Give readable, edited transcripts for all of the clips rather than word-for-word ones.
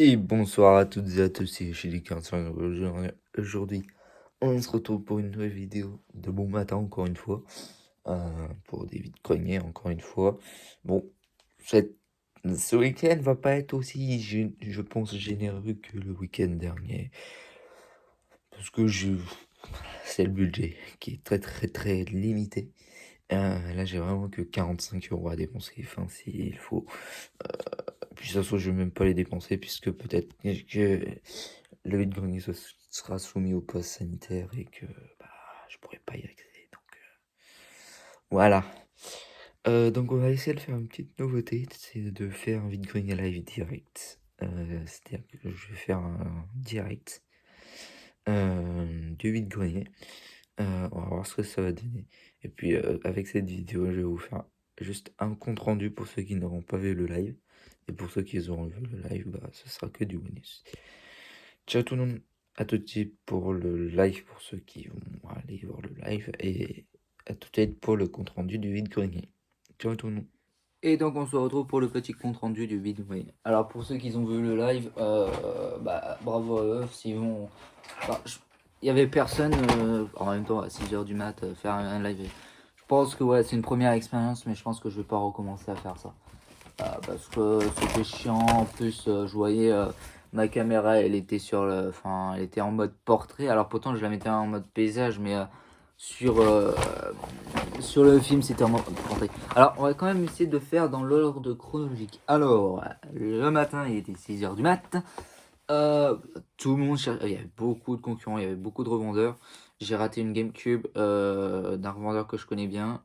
Et bonsoir à toutes et à tous, c'est chez les 45. Aujourd'hui, on se retrouve pour une nouvelle vidéo de bon matin, encore une fois. Pour des vides greniers, encore une fois. Bon, ce week-end va pas être aussi, je pense, généreux que le week-end dernier. Parce que c'est le budget qui est très très très limité. Là, j'ai vraiment que 45 € à dépenser. Enfin, s'il faut. Puis ça, soit je vais même pas les dépenser, puisque peut-être que le vide-grenier sera soumis au pass sanitaire et que bah, je pourrais pas y accéder. Donc voilà. Donc on va essayer de faire une petite nouveauté, c'est de faire un vide-grenier live direct. C'est-à-dire que je vais faire un direct du vide-grenier. On va voir ce que ça va donner. Et puis avec cette vidéo, je vais vous faire juste un compte rendu pour ceux qui n'auront pas vu le live. Et pour ceux qui auront vu le live, bah, ce sera que du bonus. Ciao tout le monde, à tout de suite pour le live, pour ceux qui vont aller voir le live. Et à tout de suite pour le compte rendu du vide-grenier. Ciao tout le monde. Et donc on se retrouve pour le petit compte rendu du vide-grenier. Alors pour ceux qui ont vu le live, bah, bravo à eux. S'ils vont... Enfin, il y avait personne en même temps à 6h du mat faire un live. Je pense que ouais, c'est une première expérience, mais je pense que je vais pas recommencer à faire ça. Parce que c'était chiant. En plus, je voyais ma caméra, elle était elle était en mode portrait. Alors pourtant, je la mettais en mode paysage, mais sur sur le film, c'était en mode portrait. Alors, on va quand même essayer de faire dans l'ordre chronologique. Alors, le matin, il était 6h du mat. Tout le monde cherchait, il y avait beaucoup de concurrents, il y avait beaucoup de revendeurs. J'ai raté une GameCube d'un revendeur que je connais bien.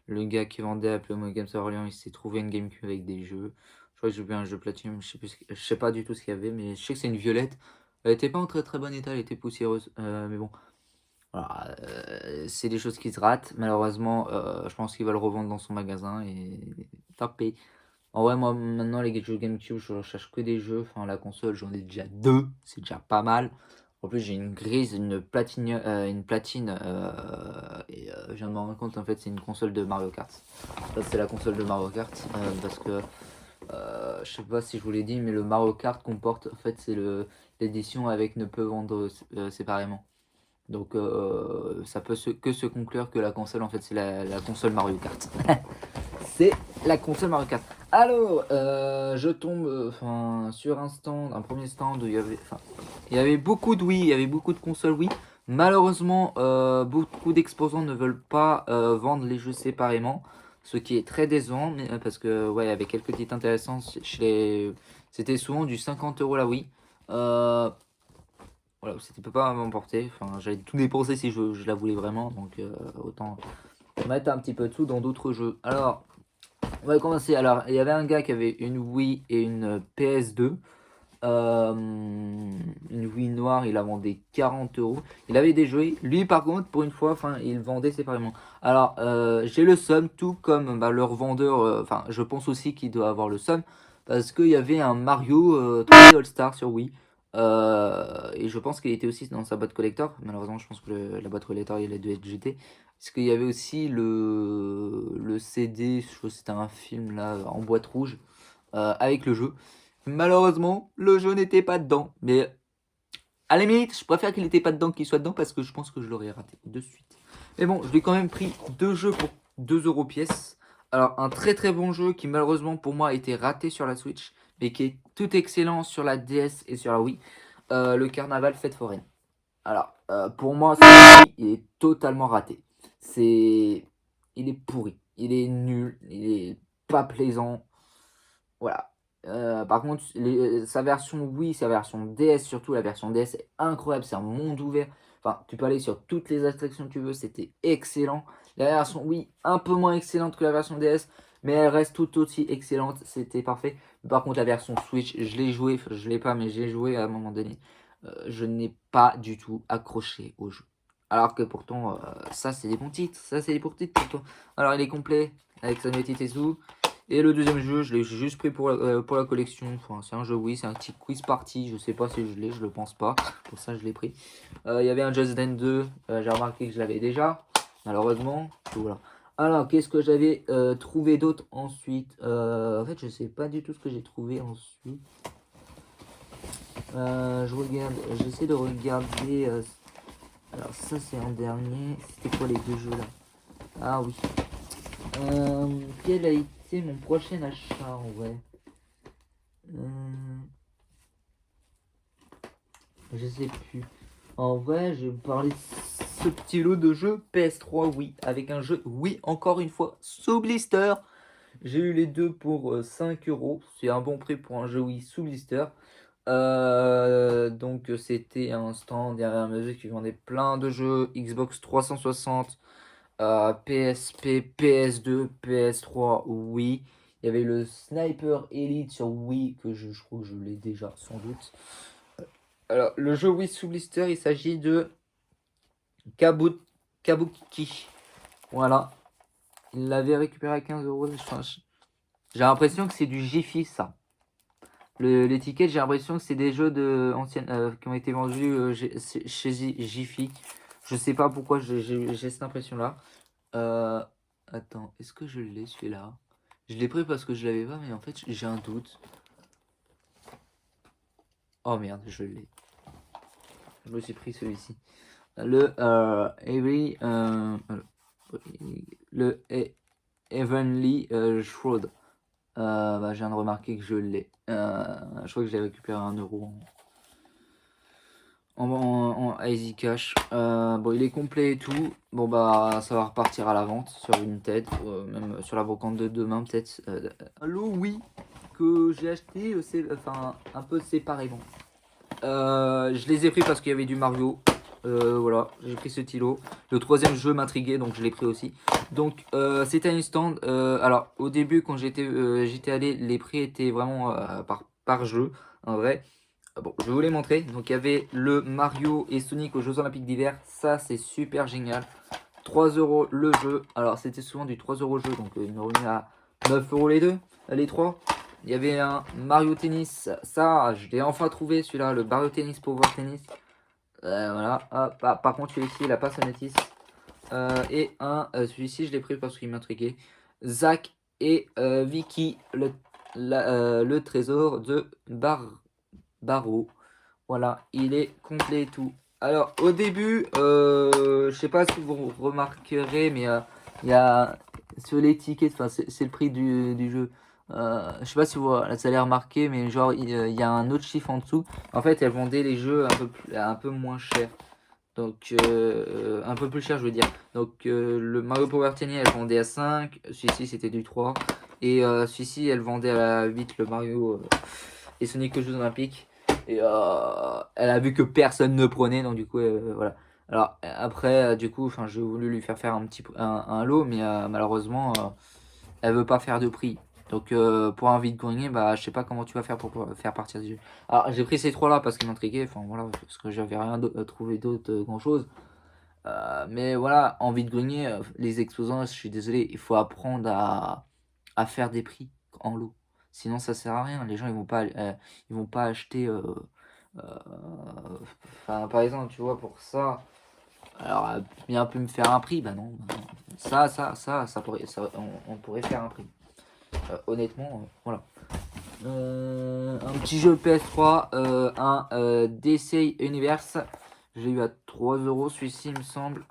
Le gars qui vendait à Playmobil Games à Orléans, il s'est trouvé une GameCube avec des jeux. Je crois que j'ai vu un jeu Platinum, je sais pas du tout ce qu'il y avait, mais je sais que c'est une violette. Elle était pas en très très bon état, elle était poussiéreuse. Mais bon, voilà, c'est des choses qui se ratent. Malheureusement, je pense qu'il va le revendre dans son magasin et tant pis. En vrai, moi, maintenant, les jeux GameCube, je recherche que des jeux. Enfin, la console, j'en ai déjà deux. C'est déjà pas mal. En plus, j'ai une grise, une platine. Et je viens de me rendre compte, en fait, c'est une console de Mario Kart. Ça, c'est la console de Mario Kart. Parce que, je sais pas si je vous l'ai dit, mais le Mario Kart comporte, en fait, c'est l'édition avec ne peut vendre séparément. Donc, ça peut que se conclure que la console, en fait, c'est la console Mario Kart. C'est la console Mario Kart. Alors, je tombe sur un premier stand où il y avait beaucoup de Wii, il y avait beaucoup de consoles Wii. Malheureusement, beaucoup d'exposants ne veulent pas vendre les jeux séparément, ce qui est très décevant, parce que ouais, il y avait quelques titres intéressants. C'était souvent du 50 € la Wii. Voilà, c'était pas à m'emporter. Enfin, j'allais tout dépenser si je la voulais vraiment, donc autant mettre un petit peu de sous dans d'autres jeux. Alors, on va commencer. Alors, il y avait un gars qui avait une Wii et une PS2. Une Wii noire, il la vendait 40 €. Il avait des jeux. Lui, par contre, pour une fois, il vendait séparément. Alors, j'ai le seum, tout comme bah, le revendeur. Je pense aussi qu'il doit avoir le seum. Parce qu'il y avait un Mario 3D All-Star sur Wii. Et je pense qu'il était aussi dans sa boîte collector. Malheureusement, je pense que la boîte collector, il a dû être jeté. Parce qu'il y avait aussi le CD, je crois que c'était un film là en boîte rouge avec le jeu. Malheureusement, le jeu n'était pas dedans. Mais à la limite, je préfère qu'il n'était pas dedans qu'il soit dedans parce que je pense que je l'aurais raté de suite. Mais bon, je l'ai quand même pris deux jeux pour 2 € pièce. Alors, un très très bon jeu qui malheureusement pour moi a été raté sur la Switch, mais qui est tout excellent sur la DS et sur la Wii. Le Carnaval Fête Foraine. Alors, pour moi, celui-ci, il est totalement raté. Il est pourri, il est nul, il est pas plaisant. Voilà. Par contre, sa version Wii, sa version DS, surtout la version DS est incroyable, c'est un monde ouvert. Enfin, tu peux aller sur toutes les attractions que tu veux, c'était excellent. La version Wii, un peu moins excellente que la version DS, mais elle reste tout aussi excellente, c'était parfait. Par contre, la version Switch, je l'ai joué, je l'ai pas, mais j'ai joué à un moment donné. Je n'ai pas du tout accroché au jeu. Alors que pourtant, ça c'est des bons titres, ça c'est des bons titres pourtant. Alors il est complet, avec sa petite et tout. Et le deuxième jeu, je l'ai juste pris pour la collection. Enfin, c'est un jeu, oui, c'est un petit quiz party. Je sais pas si je l'ai, je le pense pas. Pour ça, je l'ai pris. Il y avait un Just Dance 2. J'ai remarqué que je l'avais déjà, malheureusement. Voilà. Alors, qu'est-ce que j'avais trouvé d'autre ensuite En fait, je sais pas du tout ce que j'ai trouvé ensuite. J'essaie de regarder. Alors ça c'est en dernier. C'était quoi les deux jeux là? Ah oui. Quel a été mon prochain achat en vrai? Je sais plus. En vrai, je vais parler de ce petit lot de jeux PS3, oui. Avec un jeu, oui, encore une fois, sous blister. J'ai eu les deux pour 5 euros. C'est un bon prix pour un jeu Wii sous blister. Donc c'était un stand derrière un musée qui vendait plein de jeux Xbox 360, PSP, PS2, PS3, Wii. Il y avait le Sniper Elite sur Wii que je crois que je l'ai déjà sans doute. Alors le jeu Wii sous blister, il s'agit de Kabuki. Voilà. Il l'avait récupéré à 15 euros. J'ai l'impression que c'est du Jiffy ça. L'étiquette, j'ai l'impression que c'est des jeux qui ont été vendus chez Jiffy. Je sais pas pourquoi j'ai cette impression-là. Attends, est-ce que je l'ai celui-là? Je l'ai pris parce que je l'avais pas, mais en fait j'ai un doute. Oh merde, je l'ai. Je me suis pris celui-ci. Le Heavenly Shroud. Je viens de remarquer que je l'ai. Je crois que je l'ai récupéré à 1 euro en Easy Cash. Bon, il est complet et tout. Bon, bah, ça va repartir à la vente sur une tête, même sur la brocante de demain, peut-être. Un lot, oui, que j'ai acheté un peu séparément. Je les ai pris parce qu'il y avait du Mario. Voilà, j'ai pris ce stylo. Le troisième jeu m'intriguait, donc je l'ai pris aussi. Donc c'était un stand. Alors au début, quand j'étais allé, les prix étaient vraiment par jeu, en vrai. Bon, je vais vous les montrer. Donc il y avait le Mario et Sonic aux Jeux Olympiques d'hiver. Ça c'est super génial. 3 euros le jeu. Alors c'était souvent du 3 euros le jeu, donc il me remis à 9 euros les deux, les trois. Il y avait un Mario Tennis. Ça, je l'ai enfin trouvé celui-là, le Mario Tennis Power Tennis. Voilà. Par contre, celui-ci, il a pas sa notice. Et celui-ci, je l'ai pris parce qu'il m'intriguait. Zach et Vicky, le trésor de Barreau. Voilà, il est complet et tout. Alors, au début, je sais pas si vous remarquerez, mais il y a sur l'étiquette, enfin, c'est le prix du jeu. Je sais pas si vous allez remarquer, mais genre, il y a un autre chiffre en dessous. En fait, elle vendait les jeux un peu moins cher. Donc, un peu plus cher, je veux dire. Donc, le Mario Power Tennis, elle vendait à 5. Celui-ci, c'était du 3. Et celui-ci, elle vendait à 8, le Mario et Sonic aux Jeux Olympiques. Et elle a vu que personne ne prenait, donc du coup, voilà. Alors, après, du coup, j'ai voulu lui faire un lot, mais malheureusement, elle veut pas faire de prix. Donc, pour un vide-grenier, bah, je sais pas comment tu vas faire pour faire partir du jeu. Alors, j'ai pris ces trois-là parce qu'ils m'intriguaient, enfin voilà, parce que j'avais rien trouvé d'autre grand-chose. Mais voilà, en vide-grenier, les exposants, je suis désolé, il faut apprendre à faire des prix en lot. Sinon, ça sert à rien. Les gens, ils vont pas acheter. Par exemple, tu vois, pour ça, alors bien pu me faire un prix, bah non. On pourrait faire un prix. Honnêtement, voilà. Un petit jeu PS3, un DC Universe. J'ai eu à 3 euros celui-ci, il me semble.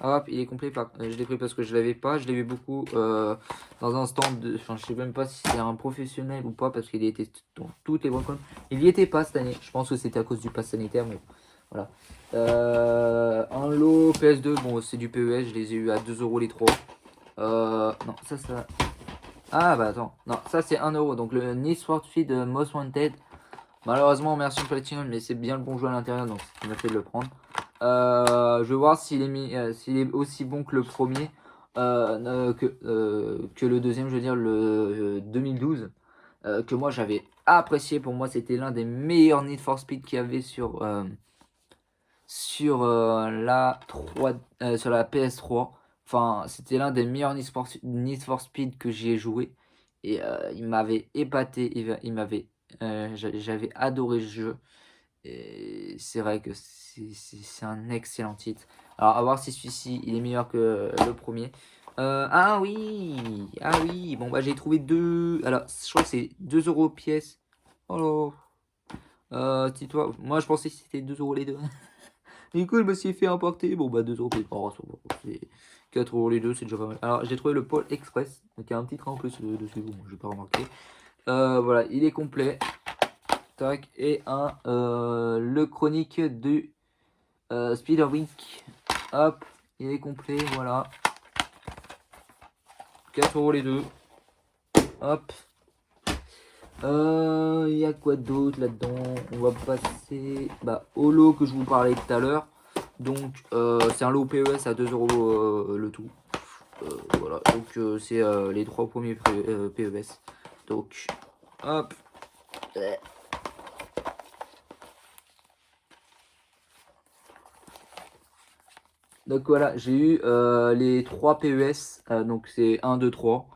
Hop, il est complet. Je l'ai pris parce que je l'avais pas. Je l'ai vu beaucoup dans un stand de. Enfin, je sais même pas si c'est un professionnel ou pas parce qu'il était dans toutes les brocantes. Il y était pas cette année. Je pense que c'était à cause du pass sanitaire, mais voilà. Un lot PS2. Bon, c'est du PES. Je les ai eu à 2 euros les trois. Non, ça. Ah bah attends. Non, ça c'est 1 euro. Donc le Need for Speed Most Wanted. Malheureusement, en version Platinum, mais c'est bien le bon jeu à l'intérieur, donc ça m'a fait de le prendre. Je vais voir s'il est aussi bon que le premier, que le deuxième, je veux dire le 2012, que moi j'avais apprécié. Pour moi, c'était l'un des meilleurs Need for Speed qu'il y avait sur la PS3. Enfin, c'était l'un des meilleurs Need for Speed que j'y ai joué. Et il m'avait épaté, j'avais adoré ce jeu. Et c'est vrai que c'est un excellent titre. Alors, à voir si celui-ci, il est meilleur que le premier. Ah oui, bon bah j'ai trouvé deux. Alors, je crois que c'est 2 euros pièce. Oh là. Dis-toi, moi je pensais que c'était 2 € les deux. Du coup, je me suis fait importer. Bon, bah 2 € payés par c'est 4 € les deux, c'est déjà pas mal. Alors, j'ai trouvé le Pôle Express. Donc, il y a un petit train en plus dessus. Bon, je vais pas remarquer. Voilà, il est complet. Tac. Et le chronique du Spiderwick. Hop, il est complet. Voilà. 4 € les deux. Hop. Il y a quoi d'autre là-dedans? On va passer au lot que je vous parlais tout à l'heure. Donc, c'est un lot PES à 2 € le tout. Voilà, donc c'est les 3 premiers PES. Donc, hop. Donc voilà, j'ai eu les 3 PES. Donc c'est 1, 2, 3.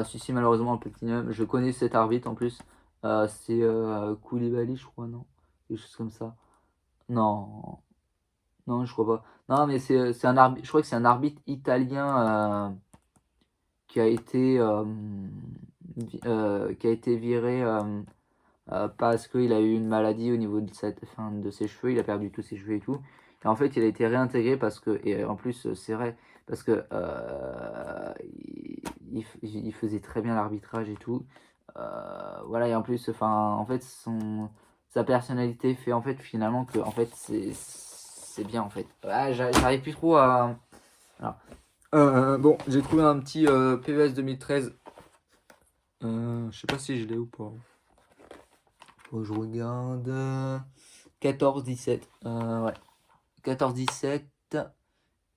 Si malheureusement un petit nom. Je connais cet arbitre en plus. C'est Koulibaly, je crois, non? Quelque chose comme ça. Non, non, je crois pas. Non, mais c'est un arbitre. Je crois que c'est un arbitre italien qui a été viré parce qu'il a eu une maladie au niveau de ses cheveux. Il a perdu tous ses cheveux et tout. Et en fait, il a été réintégré parce que, et en plus, c'est vrai, parce que il faisait très bien l'arbitrage et tout. Voilà, et en plus, en fait, sa personnalité fait en fait finalement que, en fait, c'est bien en fait. Ah, j'arrive plus trop à. Voilà. Bon, j'ai trouvé un petit PES 2013. Je sais pas si je l'ai ou pas. Faut que je regarde. 14-17. Ouais. 14-17.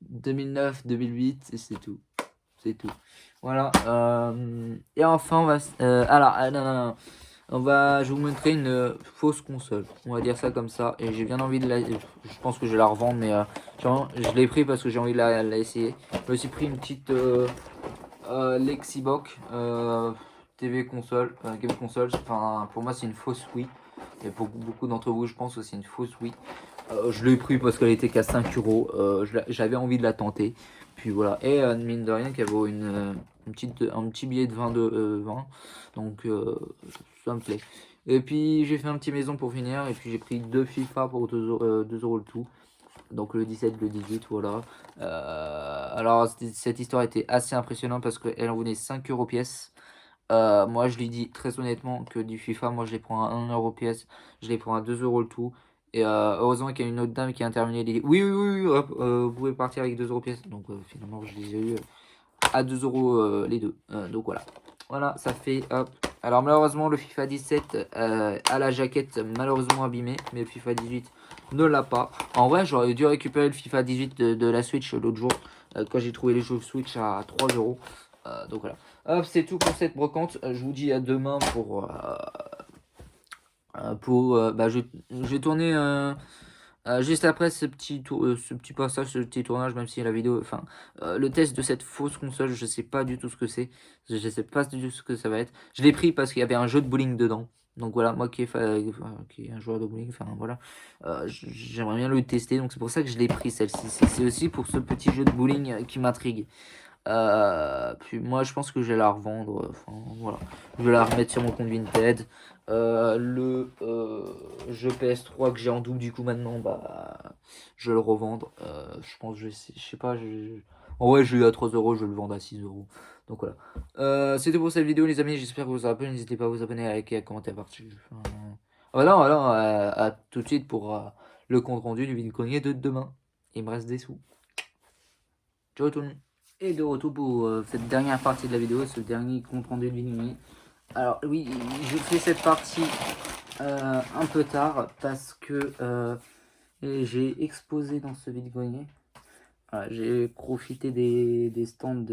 2009, 2008, et c'est tout. C'est tout. Voilà. Et enfin, on va. Alors, non, non, non. Je vais vous montrer une fausse console. On va dire ça comme ça. Et j'ai bien envie de la. Je pense que je vais la revendre, mais je l'ai pris parce que j'ai envie de la essayer. Je me suis pris une petite Lexibox TV console, game console. Enfin, pour moi, c'est une fausse Wii. Et pour beaucoup d'entre vous, je pense que c'est une fausse Wii. Je l'ai pris parce qu'elle était qu'à 5 euros. J'avais envie de la tenter. Puis voilà. Et mine de rien, qu'elle vaut un petit billet de 20. Donc ça me plaît. Et puis j'ai fait un petit maison pour finir. Et puis j'ai pris 2 FIFA pour 2 € le tout. Donc le 17, le 18, voilà. Alors cette histoire était assez impressionnante parce qu'elle en venait 5 € pièce. Moi, je lui dis très honnêtement que du FIFA, moi je les prends à 1 € pièce, je les prends à 2 € le tout. Et heureusement qu'il y a une autre dame qui a intervenu. Elle dit oui, oui, oui, oui, hop, vous pouvez partir avec 2 € pièce. Donc finalement, je les ai eu à 2 € les deux. Donc voilà. Voilà, ça fait hop. Alors malheureusement, le FIFA 17 a la jaquette malheureusement abîmée, mais le FIFA 18 ne l'a pas. En vrai, j'aurais dû récupérer le FIFA 18 de la Switch l'autre jour quand j'ai trouvé les jeux Switch à 3 €. Donc voilà. Hop, c'est tout pour cette brocante. Je vous dis à demain je vais tourner juste après ce petit passage, ce petit tournage, même si la vidéo, le test de cette fausse console, je sais pas du tout ce que c'est. Je sais pas du tout ce que ça va être. Je l'ai pris parce qu'il y avait un jeu de bowling dedans. Donc voilà, moi qui est un joueur de bowling, voilà, j'aimerais bien le tester. Donc c'est pour ça que je l'ai pris celle-ci. C'est aussi pour ce petit jeu de bowling qui m'intrigue. Puis moi je pense que je vais la revendre, voilà, je vais la remettre sur mon compte Vinted. Le jeu PS3 que j'ai en double du coup maintenant, je vais le revendre. Je pense, je sais pas, en vrai je l'ai eu à 3 €, je vais le vendre à 6 €. Donc voilà. C'était pour cette vidéo les amis, j'espère que vous aurez plu. N'hésitez pas à vous abonner, à liker, à commenter, à partager. Voilà, voilà, à tout de suite pour le compte rendu du vidéo de demain. Il me reste des sous. Ciao tout le monde. Et de retour pour cette dernière partie de la vidéo, ce dernier compte rendu de vidéo. Alors oui, je fais cette partie un peu tard parce que j'ai exposé dans ce vide-grenier. Voilà, j'ai profité des stands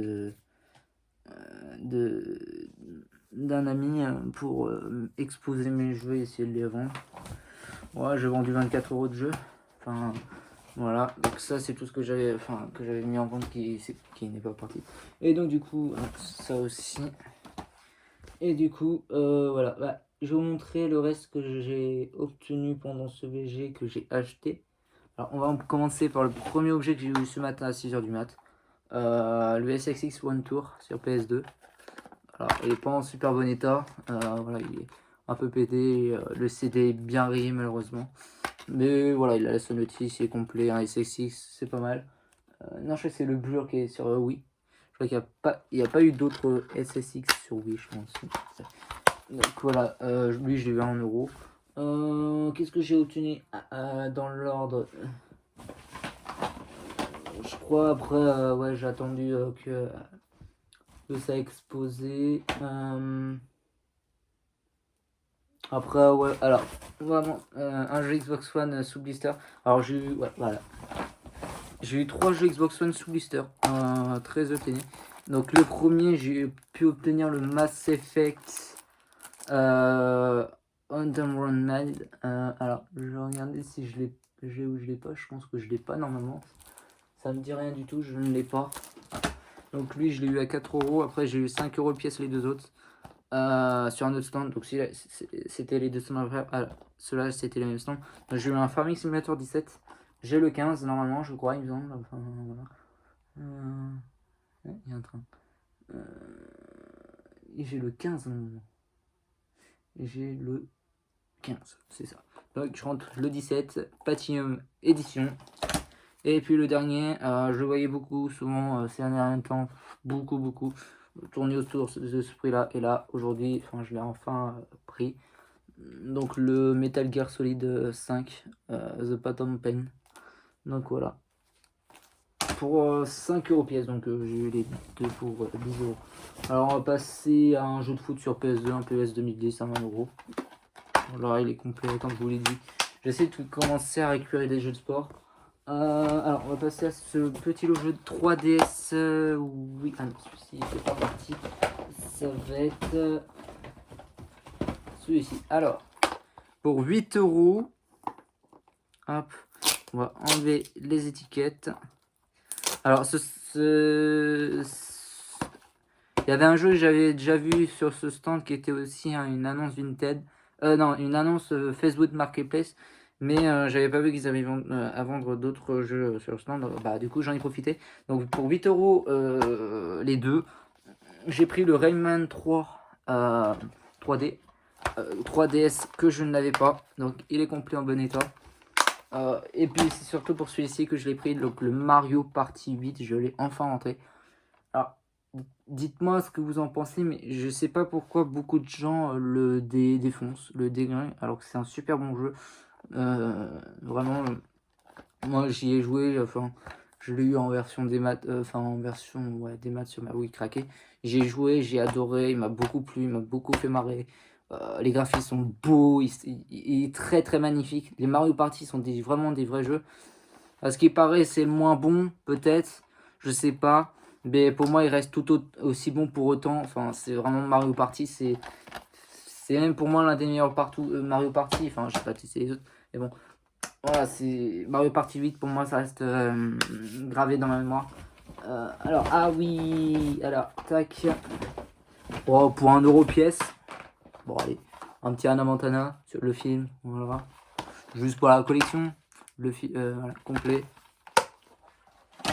d'un ami pour exposer mes jeux et essayer de les vendre. Ouais, j'ai vendu 24 € de jeux. Enfin, voilà, donc ça c'est tout ce que j'avais mis en vente qui n'est pas parti. Et donc du coup, ça aussi. Et du coup, voilà, je vais vous montrer le reste que j'ai obtenu pendant ce VG que j'ai acheté. Alors on va commencer par le premier objet que j'ai eu ce matin à 6h du mat. Le SXX One Tour sur PS2. Alors il est pas en super bon état. Voilà, un peu pété. Le CD est bien rayé malheureusement. Mais voilà, il a la sonnerie, il est complet, un SSX, c'est pas mal. Non, je crois que c'est le Blur qui est sur Wii. Je crois qu'il n'y a pas eu d'autres SSX sur Wii, je pense. Donc voilà, lui je l'ai eu à 1€. Qu'est-ce que j'ai obtenu dans l'ordre? Je crois après, ouais, j'ai attendu que ça exposé. Après, ouais, alors, vraiment, un jeu Xbox One sous blister. Alors, j'ai eu, ouais, voilà. J'ai eu 3 jeux Xbox One sous blister, très obtenus. Donc, le premier, j'ai pu obtenir le Mass Effect Underground. Alors, je vais regarder si je l'ai ou je l'ai pas. Je pense que je l'ai pas normalement. Ça me dit rien du tout, je ne l'ai pas. Donc, lui, je l'ai eu à 4€. Après, j'ai eu 5€ le pièce les deux autres. Sur un autre stand, donc c'était les deux stands après, ceux-là c'était les mêmes stands. Donc j'ai eu un Farming Simulator 17, j'ai le 15 normalement, je crois, il me semble. Enfin, voilà. Il y a un train. Et j'ai le 15 normalement. Et j'ai le 15, c'est ça. Donc je rentre le 17, Platinum Edition. Et puis le dernier, je le voyais beaucoup, souvent ces derniers temps, beaucoup tourner autour de ce prix-là. Et là, aujourd'hui, je l'ai enfin pris. Donc le Metal Gear Solid 5, The Phantom Pain. Donc voilà. Pour 5€ pièce, donc j'ai eu les deux pour 10€. Alors on va passer à un jeu de foot sur PS2, un PS 2010 à 20€. Alors il est complet, comme je vous l'ai dit. J'essaie de commencer à récupérer des jeux de sport. Alors on va passer à ce petit lot jeu de 3DS. Oui, ah non, celui-ci il fait pas partie. Ça va être celui-ci. Alors, pour 8€, hop, on va enlever les étiquettes. Alors, il y avait un jeu que j'avais déjà vu sur ce stand qui était aussi une annonce Vinted. Non, une annonce Facebook Marketplace. Mais j'avais pas vu qu'ils avaient à vendre d'autres jeux sur le stand. Bah, du coup, j'en ai profité. Donc, pour 8€ les deux, j'ai pris le Rayman 3 3D. 3DS que je ne l'avais pas. Donc, il est complet en bon état. Et puis c'est surtout pour celui-ci que je l'ai pris, donc le Mario Party 8, je l'ai enfin rentré. Alors, dites-moi ce que vous en pensez, mais je sais pas pourquoi beaucoup de gens le défoncent, le dégringent, alors que c'est un super bon jeu. Vraiment, moi j'y ai joué, je l'ai eu en version des maths, en version des maths sur ma Wii craquée. J'ai joué, j'ai adoré, il m'a beaucoup plu, il m'a beaucoup fait marrer. Les graphismes sont beaux, il est très magnifique. Les Mario Party sont vraiment des vrais jeux. À ce qui paraît, c'est moins bon, peut-être, je sais pas. Mais pour moi, il reste tout aussi bon pour autant. Enfin, c'est vraiment Mario Party, c'est même pour moi l'un des meilleurs Mario Party. Enfin, je sais pas testé les autres, mais bon. Voilà, c'est Mario Party 8 pour moi, ça reste gravé dans ma mémoire. Alors, ah oui, alors, tac. Oh, pour 1€ pièce. Bon, allez, un petit Hannah Montana sur le film, voilà. Juste pour la collection, voilà, complet.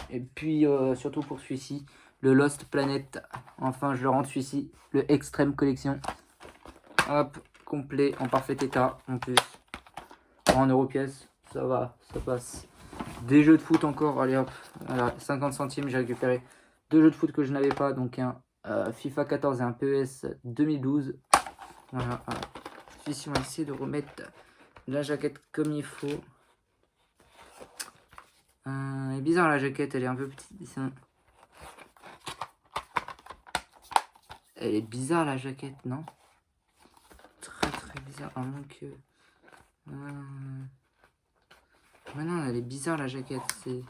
Et puis, surtout pour celui-ci, le Lost Planet. Enfin, je le rentre celui-ci, le Extreme Collection. Hop, complet, en parfait état, en plus. Pour 1€ pièce, ça va, ça passe. Des jeux de foot encore, allez hop, voilà, 50 centimes, j'ai récupéré 2 jeux de foot que je n'avais pas, donc un FIFA 14 et un PES 2012. Voilà, voilà. Celui-ci, on va essayer de remettre la jaquette comme il faut. Elle est bizarre la jaquette, elle est un peu petite. Elle est bizarre la jaquette, non? Très bizarre, à moins que... Ouais, non, elle est bizarre la jaquette, c'est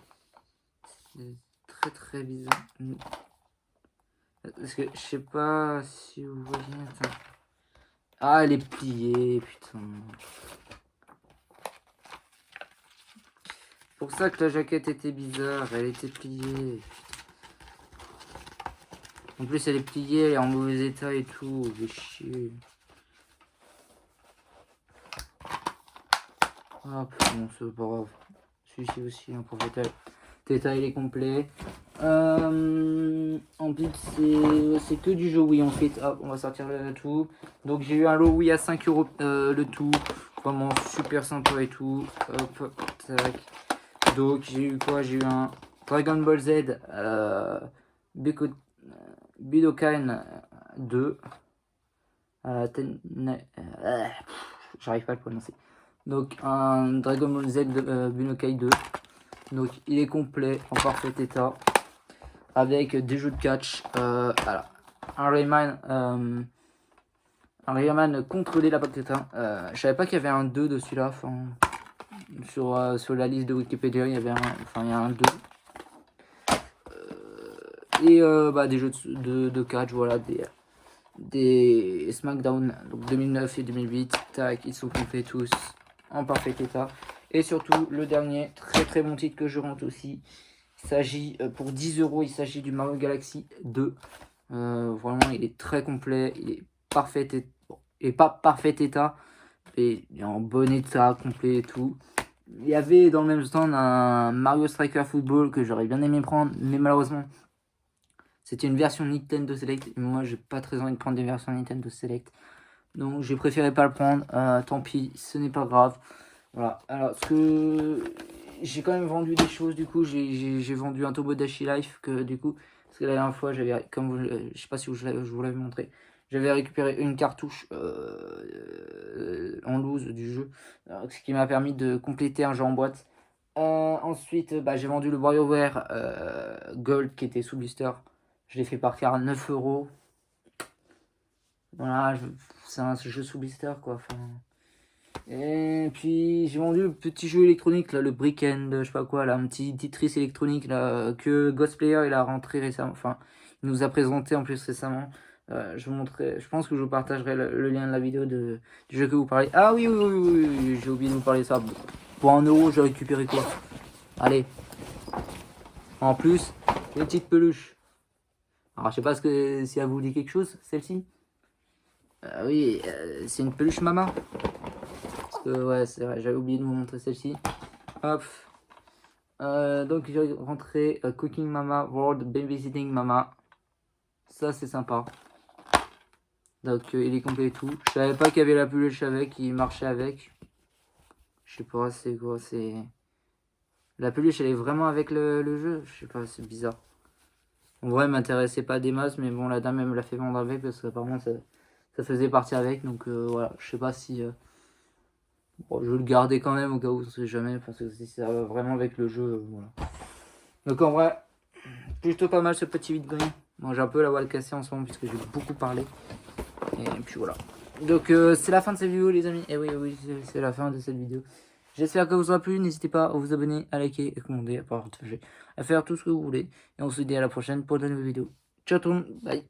très bizarre. Parce que je sais pas si vous voyez. Attends. Ah, elle est pliée, putain. Pour ça que la jaquette était bizarre, elle était pliée. Putain. En plus, elle est pliée, elle est en mauvais état et tout. Je vais chier. Hop, bon, c'est pas grave. Celui-ci aussi, pour l'état, il est complet. En plus, c'est que du jeu Wii ensuite. Hop, on va sortir le tout. Donc j'ai eu un lot Wii à 5 euros le tout. Vraiment super sympa et tout. Hop, tac. Donc j'ai eu quoi? J'ai eu un Dragon Ball Z Budokan 2. J'arrive pas à le prononcer. Donc un Dragon Ball Z Budokai 2. Donc il est complet, en parfait état. Avec des jeux de catch. Voilà. Un Rayman contrôler la Paqueta. Je savais pas qu'il y avait un 2 dessus là. Enfin, sur la liste de Wikipédia, il y avait il y a un 2. Et des jeux de catch, voilà, des SmackDown, donc 2009 et 2008. Tac, ils sont complets tous en parfait état. Et surtout, le dernier, très très bon titre que je rentre aussi. Il s'agit, pour 10 euros, il s'agit du Mario Galaxy 2. Vraiment, il est très complet, il est parfait, et pas parfait état, et il est en bon état, complet et tout. Il y avait dans le même stand un Mario Striker Football que j'aurais bien aimé prendre, mais malheureusement, c'était une version Nintendo Select. Et moi, j'ai pas très envie de prendre des versions Nintendo Select. Donc, j'ai préféré pas le prendre. Tant pis, ce n'est pas grave. Voilà. Alors, ce que j'ai quand même vendu des choses. Du coup, j'ai vendu un Tomodachi Life que du coup, parce que la dernière fois, j'avais, comme je sais pas si je vous l'avais montré, j'avais récupéré une cartouche en loose du jeu, ce qui m'a permis de compléter un jeu en boîte. Ensuite, j'ai vendu le WarioWare Gold qui était sous blister. Je l'ai fait partir à 9 euros. Voilà, c'est un jeu sous blister quoi. Enfin, et puis j'ai vendu le petit jeu électronique là, le Brick End, je sais pas quoi, là, un petit Tetris électronique là, que Ghostplayer il a rentré récemment. Enfin, il nous a présenté en plus récemment. Je vous montrerai, je pense que je vous partagerai le lien de la vidéo du jeu que vous parlez. Ah oui, oui, j'ai oublié de vous parler de ça. Pour 1 euro, j'ai récupéré quoi? Allez. En plus, les petites peluches. Alors, je sais pas si elle vous dit quelque chose, celle-ci. Oui, c'est une peluche Mama. Parce que, ouais, c'est vrai, j'avais oublié de vous montrer celle-ci. Hop. Donc, j'ai rentré Cooking Mama World Babysitting Mama. Ça, c'est sympa. Donc, il est complet et tout. Je savais pas qu'il y avait la peluche avec, qui marchait avec. Je sais pas, c'est quoi, c'est... La peluche, elle est vraiment avec le jeu. Je sais pas, c'est bizarre. En vrai, elle m'intéressait pas des masses, mais bon, la dame, elle me l'a fait vendre avec, parce qu'apparemment, ça faisait partie avec. Donc, voilà, je sais pas si... Bon, je vais le garder quand même, au cas où, on sait jamais, parce que si ça va vraiment avec le jeu, voilà. Donc, en vrai, plutôt pas mal ce petit vide green. Bon, j'ai un peu la voix cassée en ce moment, puisque j'ai beaucoup parlé. Et puis, voilà. Donc, c'est la fin de cette vidéo, les amis. Et oui, c'est la fin de cette vidéo. J'espère que vous aura plu. N'hésitez pas à vous abonner, à liker, à commenter, à partager, à faire tout ce que vous voulez. Et on se dit à la prochaine pour de nouvelles vidéos. Ciao tout le monde, bye.